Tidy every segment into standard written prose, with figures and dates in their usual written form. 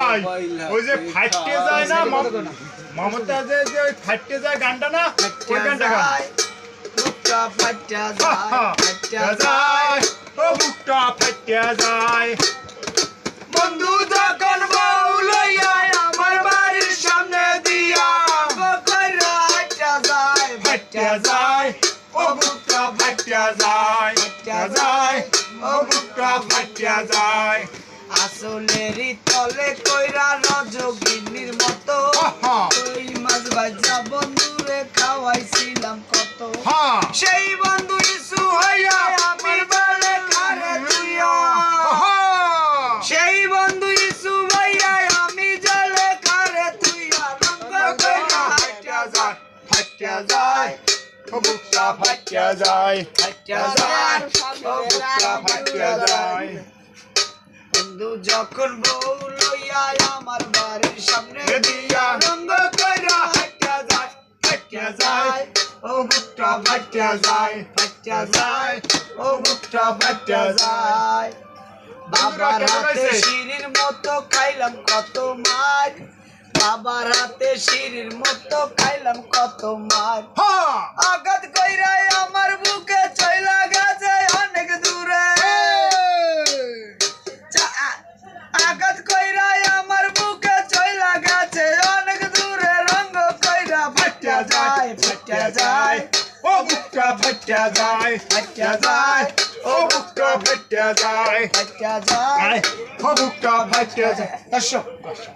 ভাই ওই যে ফাটতে যায় না মমতাজের যে ওই ফাটতে যায় গানটা না ওই গানটা গান বুকটা ফাটা যায় ও বুকটা ফাটতে যায় বন্ধু যখন বউ লইয়া আমার বাড়ির সামনে দিয়া কইরা হাঁটা যায় ফাটতে যায় ও বুকটা ফাটতে যায় ও বুকটা ফাটতে যায় আসলেরই তলে কইরা রজগিনীর মতো ওই মাছ ভাজা বন্ধুরে খাওয়াইছিলাম কত সেই বন্ধু ইসু হইয়া আমার বালে খারে তুইয়া সেই বন্ধু ইসু ভাইয়া আমি জলে খারে তুইয়া রঙ্গ কইরা হাঁটা যায় ফাটতে যায় ও বুকটা ফাটতে যায় ও বুকটা ফাটতে যায় বন্ধু যখন বউ লইয়া আমার বাড়ির সামনে দিয়া রঙ্গ কইরা হাঁটা যায় ও বুকটা ফাটতে যায় ও বুকটা ফাটতে যায় বাবার হাতে শিরির মতো খাইলাম কত মার বাবার হাতে শিরির মতো খাইলাম কত মার আঘাত কইরা আমার বুকে চইলা গেছে অনেক দূরে আঘাত কইরা আমার বুকে চইলা গেছে অনেক দূরে রঙ্গ কইরা ফাটা যায় ও বুকটা ফাটতে যায় ও বুকটা ফাটতে যায় ও বুকটা ফাটতে যায় দর্শক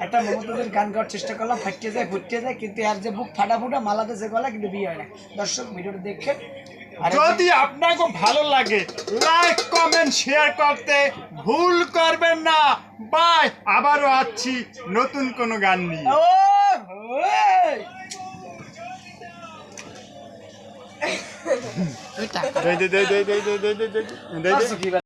একটা মমতাজের গান গাওয়ার চেষ্টা করলাম ফাটতে যায় ফুটতে যায় কিন্তু আর যে বুক ফাটা ফুটা মালাতেছে গলা কিন্তু বিয়ে হয় না দর্শক ভিডিওটা দেখেন যদি আপনাকে ভালো লাগে লাইক কমেন্ট শেয়ার করতে ভুল করবেন না বাই আবারও আসছি নতুন কোনো গান নিয়ে দে দে দে দে দে দে দে দে দে